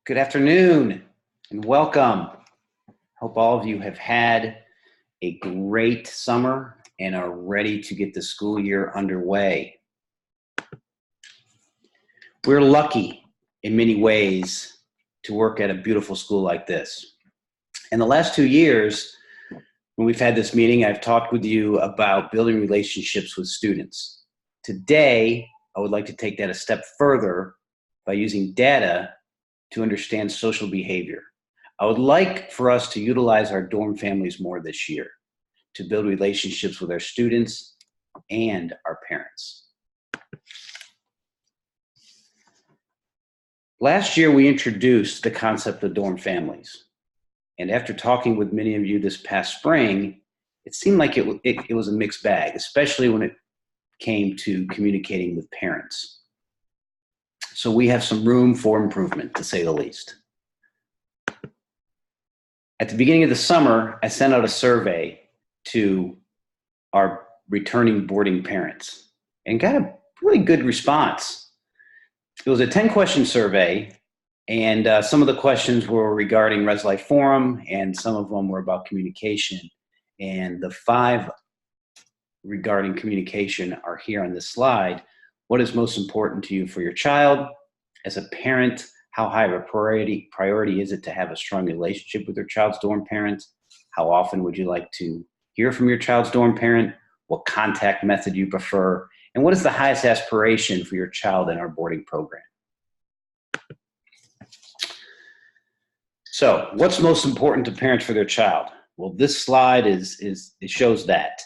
Good afternoon and welcome. Hope all of you have had a great summer and are ready to get the school year underway. We're lucky in many ways to work at a beautiful school like this. In the last 2 years, when we've had this meeting, I've talked with you about building relationships with students. Today, I would like to take that a step further by using data to understand social behavior. I would like for us to utilize our dorm families more this year to build relationships with our students and our parents. Last year, we introduced the concept of dorm families. And after talking with many of you this past spring, it seemed like it was a mixed bag, especially when it came to communicating with parents. So we have some room for improvement, to say the least. At the beginning of the summer, I sent out a survey to our returning boarding parents and got a really good response. It was a 10-question survey, and some of the questions were regarding Res Life Forum, and some of them were about communication. And the 5 regarding communication are here on this slide. What is most important to you for your child? As a parent, how high of a priority is it to have a strong relationship with your child's dorm parent? How often would you like to hear from your child's dorm parent? What contact method you prefer? And what is the highest aspiration for your child in our boarding program? So what's most important to parents for their child? Well, this slide it shows that.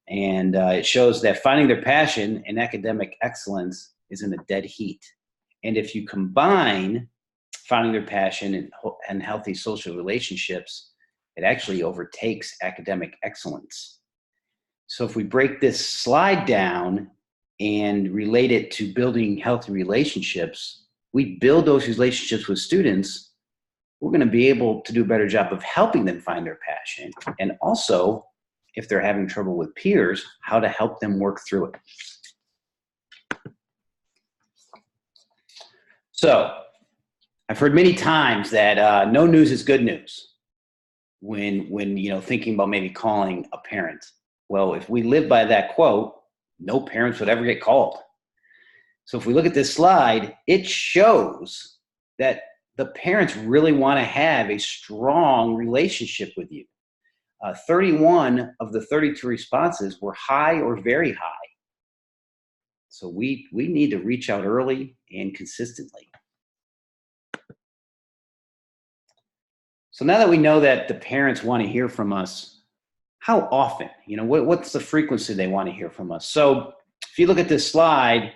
And it shows that finding their passion and academic excellence is in a dead heat. And if you combine finding their passion and healthy social relationships, it actually overtakes academic excellence. So if we break this slide down and relate it to building healthy relationships, we build those relationships with students, we're going to be able to do a better job of helping them find their passion, and also, if they're having trouble with peers, how to help them work through it. So I've heard many times that no news is good news when thinking about maybe calling a parent. Well, if we live by that quote, no parents would ever get called. So if we look at this slide, it shows that the parents really want to have a strong relationship with you. 31 of the 32 responses were high or very high. So we need to reach out early and consistently. So now that we know that the parents want to hear from us, how often? What's the frequency they want to hear from us? So if you look at this slide,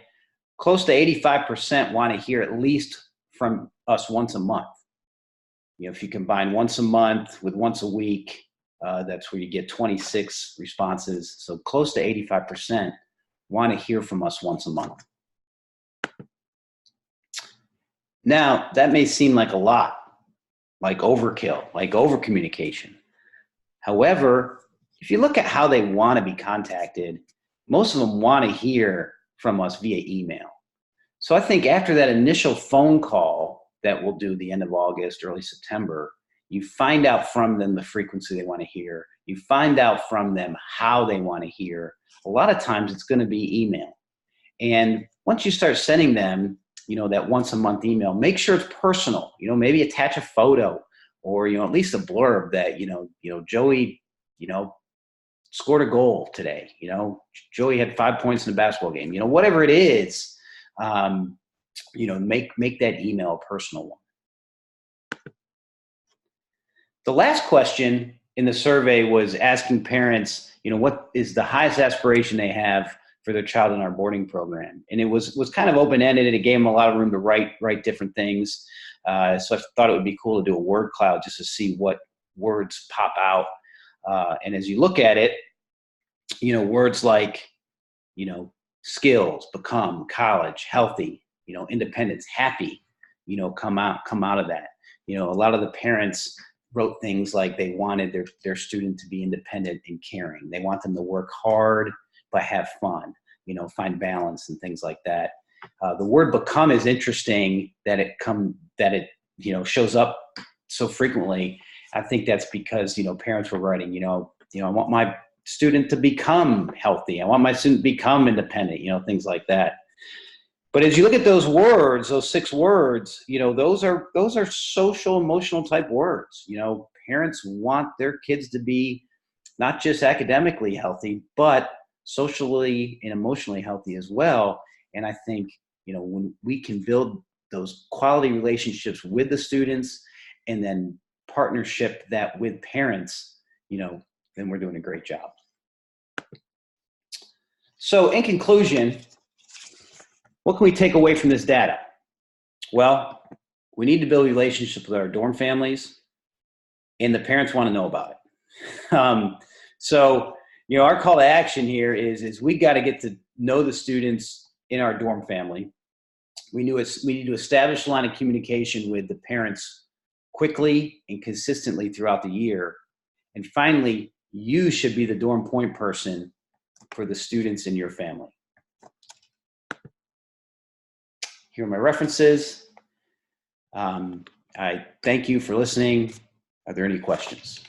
close to 85% want to hear at least from us once a month. If you combine once a month with once a week, that's where you get 26 responses. So close to 85% want to hear from us once a month. Now, that may seem like a lot, like overkill, like overcommunication. However, if you look at how they want to be contacted, most of them want to hear from us via email. So I think after that initial phone call that we'll do the end of August, early September, you find out from them the frequency they want to hear. You find out from them how they want to hear. A lot of times it's going to be email. And once you start sending them, that once a month email, make sure it's personal. Maybe attach a photo or, at least a blurb that, Joey, scored a goal today. Joey had 5 points in the basketball game. Whatever it is, make that email a personal one. The last question in the survey was asking parents, what is the highest aspiration they have for their child in our boarding program? And it was kind of open-ended, and it gave them a lot of room to write different things. So I thought it would be cool to do a word cloud just to see what words pop out. And as you look at it, words like, skills, become, college, healthy, independence, happy, come out of that. A lot of the parents wrote things like they wanted their student to be independent and caring. They want them to work hard, but have fun, find balance and things like that. The word become is interesting that it shows up so frequently. I think that's because, parents were writing, I want my student to become healthy. I want my student to become independent, things like that. But as you look at those words, those 6 words, those are social, emotional type words. Parents want their kids to be not just academically healthy, but socially and emotionally healthy as well. And I think, when we can build those quality relationships with the students and then partnership that with parents, then we're doing a great job. So in conclusion, what can we take away from this data? Well, we need to build relationships with our dorm families, and the parents want to know about it. So, our call to action here is we got to get to know the students in our dorm family. We need to establish a line of communication with the parents quickly and consistently throughout the year. And finally, you should be the dorm point person for the students in your family. Here are my references. I thank you for listening. Are there any questions?